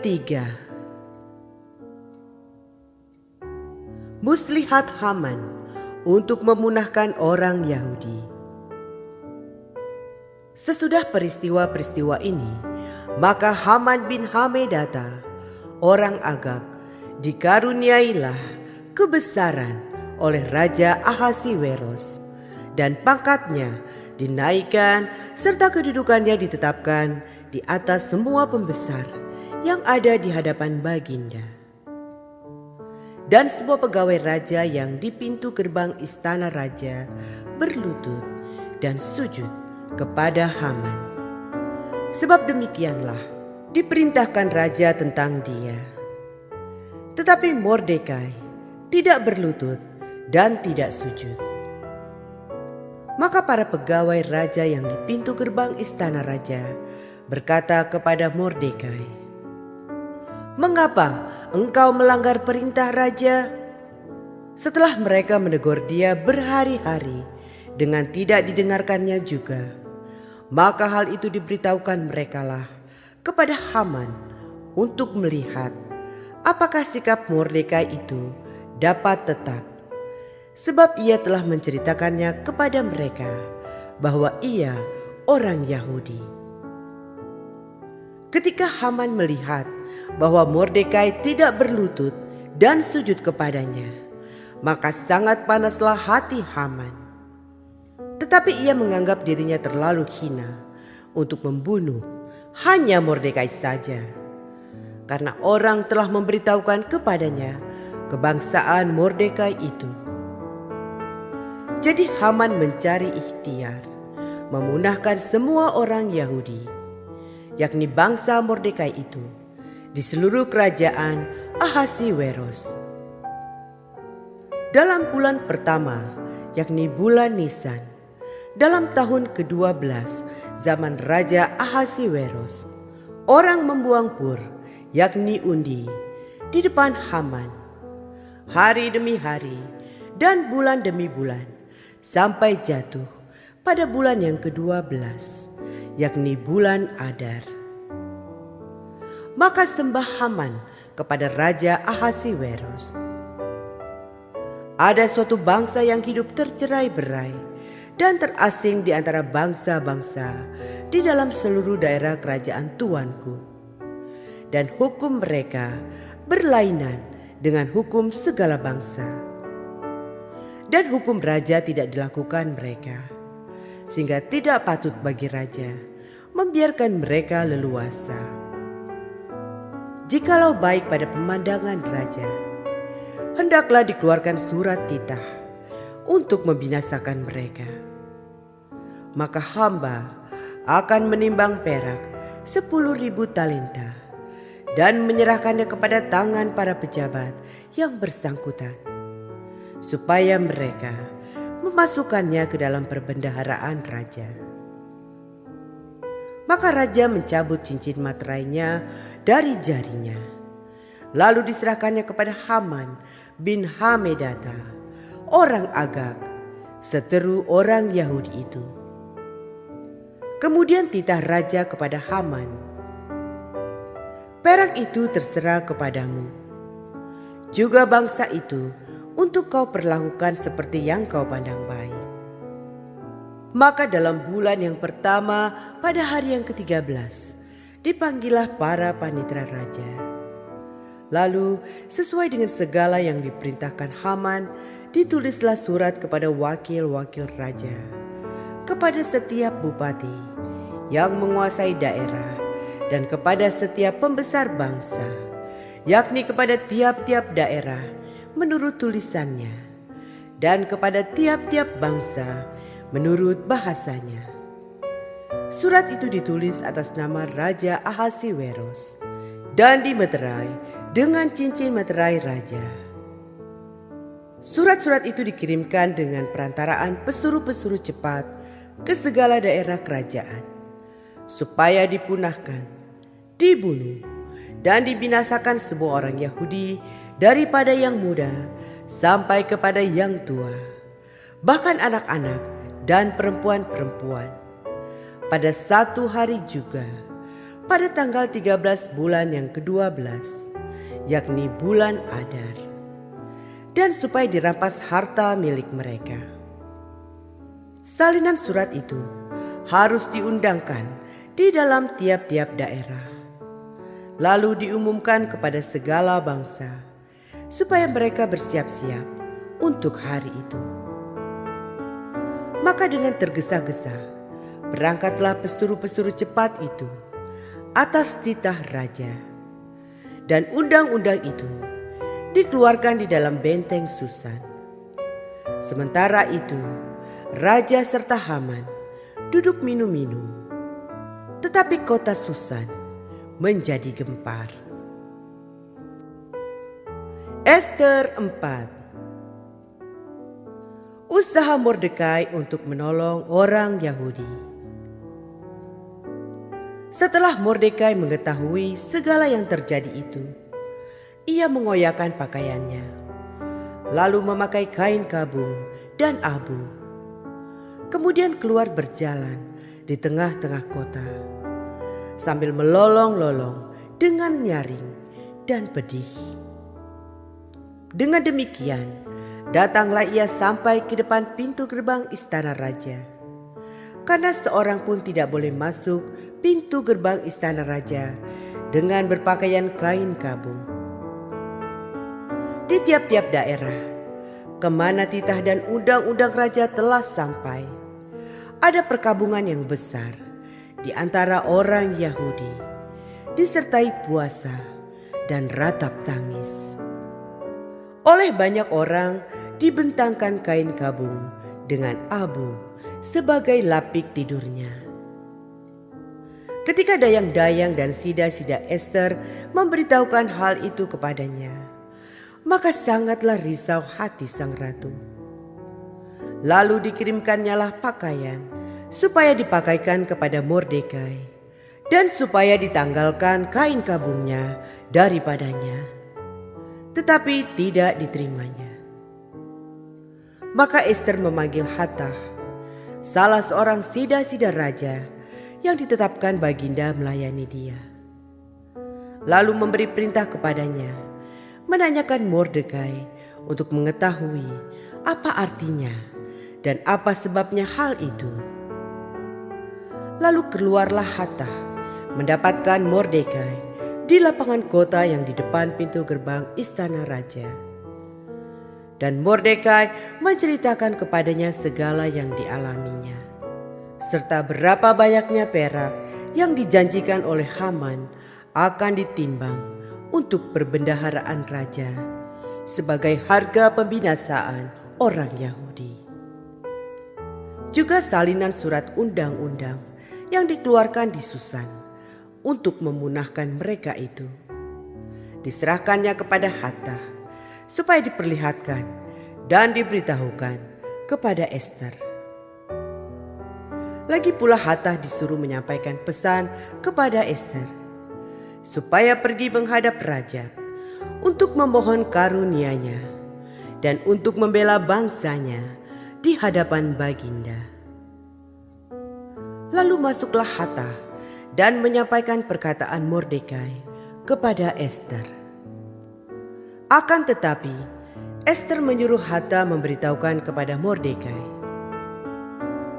ketiga. Muslihat Haman untuk memunahkan orang Yahudi. Sesudah peristiwa-peristiwa ini, maka Haman bin Hamedata, orang Agag, dikaruniailah kebesaran oleh Raja Ahasiweros, dan pangkatnya dinaikkan serta kedudukannya ditetapkan di atas semua pembesar yang ada di hadapan baginda. Dan semua pegawai raja yang di pintu gerbang istana raja berlutut dan sujud kepada Haman. Sebab demikianlah diperintahkan raja tentang dia. Tetapi Mordekai tidak berlutut dan tidak sujud. Maka para pegawai raja yang di pintu gerbang istana raja berkata kepada Mordekai, "Mengapa engkau melanggar perintah raja?" Setelah mereka menegur dia berhari-hari dengan tidak didengarkannya juga, maka hal itu diberitahukan merekalah kepada Haman untuk melihat apakah sikap Mordekai itu dapat tetap. Sebab ia telah menceritakannya kepada mereka bahwa ia orang Yahudi. Ketika Haman melihat bahwa Mordekai tidak berlutut dan sujud kepadanya, maka sangat panaslah hati Haman. Tetapi ia menganggap dirinya terlalu hina untuk membunuh hanya Mordekai saja, karena orang telah memberitahukan kepadanya kebangsaan Mordekai itu. Jadi Haman mencari ikhtiar memunahkan semua orang Yahudi, yakni bangsa Mordekai itu, di seluruh kerajaan Ahasiweros. Dalam bulan pertama, yakni bulan Nisan, dalam tahun ke-12 zaman Raja Ahasiweros, orang membuang pur, yakni undi, di depan Haman, hari demi hari dan bulan demi bulan, sampai jatuh pada bulan yang ke-12, yakni bulan Adar. Maka sembah Haman kepada Raja Ahasiweros. Ada suatu bangsa yang hidup tercerai-berai dan terasing di antara bangsa-bangsa di dalam seluruh daerah kerajaan tuanku. Dan hukum mereka berlainan dengan hukum segala bangsa. Dan hukum raja tidak dilakukan mereka, sehingga tidak patut bagi raja membiarkan mereka leluasa. Jikalau baik pada pemandangan raja, hendaklah dikeluarkan surat titah untuk membinasakan mereka. Maka hamba akan menimbang perak 10.000 talenta dan menyerahkannya kepada tangan para pejabat yang bersangkutan, supaya mereka memasukkannya ke dalam perbendaharaan raja. Maka raja mencabut cincin materainya dari jarinya, lalu diserahkannya kepada Haman bin Hamedata, orang Agag, seteru orang Yahudi itu. Kemudian titah raja kepada Haman, "Perak itu terserah kepadamu, juga bangsa itu untuk kau perlakukan seperti yang kau pandang baik." Maka dalam bulan yang pertama pada hari yang ke-13 dipanggillah para panitera raja. Lalu sesuai dengan segala yang diperintahkan Haman, ditulislah surat kepada wakil-wakil raja, kepada setiap bupati yang menguasai daerah, dan kepada setiap pembesar bangsa, yakni kepada tiap-tiap daerah menurut tulisannya, dan kepada tiap-tiap bangsa menurut bahasanya. Surat itu ditulis atas nama Raja Ahasiweros dan dimeterai dengan cincin meterai raja. Surat-surat itu dikirimkan dengan perantaraan pesuruh-pesuruh cepat ke segala daerah kerajaan, supaya dipunahkan, dibunuh, dan dibinasakan semua orang Yahudi, daripada yang muda sampai kepada yang tua, bahkan anak-anak dan perempuan-perempuan. Pada satu hari juga, pada tanggal 13 bulan yang ke-12, yakni bulan Adar, dan supaya dirampas harta milik mereka. Salinan surat itu harus diundangkan di dalam tiap-tiap daerah, lalu diumumkan kepada segala bangsa, supaya mereka bersiap-siap untuk hari itu. Maka dengan tergesa-gesa berangkatlah pesuruh-pesuruh cepat itu atas titah raja, dan undang-undang itu dikeluarkan di dalam benteng Susan. Sementara itu raja serta Haman duduk minum-minum, tetapi kota Susan menjadi gempar. Ester 4. Usaha Mordekai untuk menolong orang Yahudi. Setelah Mordekai mengetahui segala yang terjadi itu, ia mengoyakkan pakaiannya, lalu memakai kain kabung dan abu. Kemudian keluar berjalan di tengah-tengah kota, sambil melolong-lolong dengan nyaring dan pedih. Dengan demikian, datanglah ia sampai ke depan pintu gerbang istana raja, karena seorang pun tidak boleh masuk pintu gerbang istana raja dengan berpakaian kain kabung. Di tiap-tiap daerah, kemana titah dan undang-undang raja telah sampai, ada perkabungan yang besar di antara orang Yahudi, disertai puasa dan ratap tangis. Oleh banyak orang dibentangkan kain kabung dengan abu sebagai lapik tidurnya. Ketika dayang-dayang dan sida-sida Ester memberitahukan hal itu kepadanya, maka sangatlah risau hati sang ratu. Lalu dikirimkannyalah pakaian supaya dipakaikan kepada Mordekai, dan supaya ditanggalkan kain kabungnya daripadanya. Tetapi tidak diterimanya. Maka Ester memanggil Hatach, salah seorang sida-sida raja yang ditetapkan baginda melayani dia. Lalu memberi perintah kepadanya, menanyakan Mordekai untuk mengetahui apa artinya dan apa sebabnya hal itu. Lalu keluarlah Hatach mendapatkan Mordekai di lapangan kota yang di depan pintu gerbang istana raja. Dan Mordekai menceritakan kepadanya segala yang dialaminya, serta berapa banyaknya perak yang dijanjikan oleh Haman akan ditimbang untuk perbendaharaan raja sebagai harga pembinasaan orang Yahudi. Juga salinan surat undang-undang yang dikeluarkan di Susan untuk memunahkan mereka itu diserahkannya kepada Hatach supaya diperlihatkan dan diberitahukan kepada Ester. Lagi pula Hatach disuruh menyampaikan pesan kepada Ester supaya pergi menghadap raja untuk memohon karunia-Nya dan untuk membela bangsanya di hadapan baginda. Lalu masuklah Hatach dan menyampaikan perkataan Mordekai kepada Ester. Akan tetapi, Ester menyuruh Hatach memberitahukan kepada Mordekai.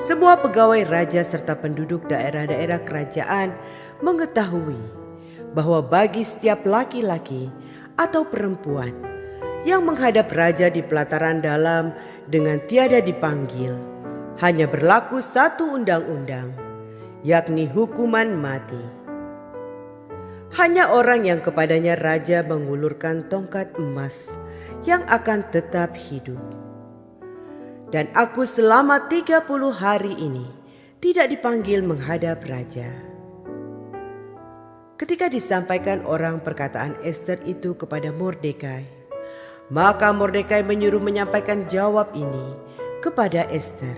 Semua pegawai raja serta penduduk daerah-daerah kerajaan mengetahui bahwa bagi setiap laki-laki atau perempuan yang menghadap raja di pelataran dalam dengan tiada dipanggil, hanya berlaku satu undang-undang, yakni hukuman mati. Hanya orang yang kepadanya raja mengulurkan tongkat emas yang akan tetap hidup. Dan aku selama 30 hari ini tidak dipanggil menghadap raja. Ketika disampaikan orang perkataan Ester itu kepada Mordekai, maka Mordekai menyuruh menyampaikan jawab ini kepada Ester.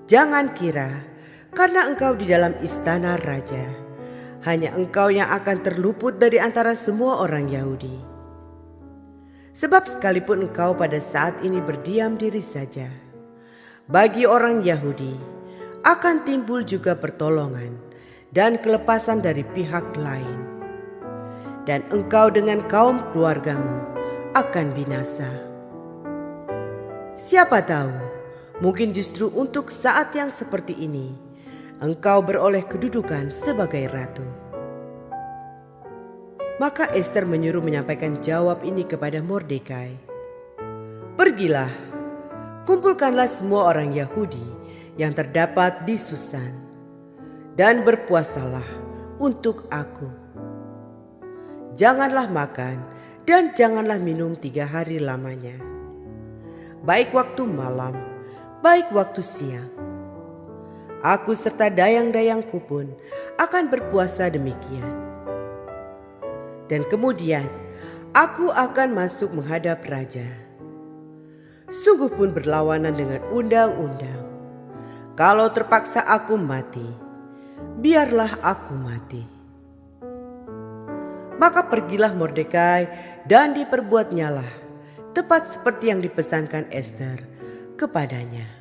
Jangan kira karena engkau di dalam istana raja, hanya engkau yang akan terluput dari antara semua orang Yahudi. Sebab sekalipun engkau pada saat ini berdiam diri saja, bagi orang Yahudi akan timbul juga pertolongan dan kelepasan dari pihak lain. Dan engkau dengan kaum keluargamu akan binasa. Siapa tahu, mungkin justru untuk saat yang seperti ini, engkau beroleh kedudukan sebagai ratu. Maka Ester menyuruh menyampaikan jawab ini kepada Mordekai. Pergilah, kumpulkanlah semua orang Yahudi yang terdapat di Susan, dan berpuasalah untuk aku. Janganlah makan dan janganlah minum 3 hari lamanya, baik waktu malam, baik waktu siang. Aku serta dayang-dayangku pun akan berpuasa demikian. Dan kemudian aku akan masuk menghadap raja. Sungguh pun berlawanan dengan undang-undang. Kalau terpaksa aku mati, biarlah aku mati. Maka pergilah Mordekai dan diperbuatnyalah tepat seperti yang dipesankan Ester kepadanya.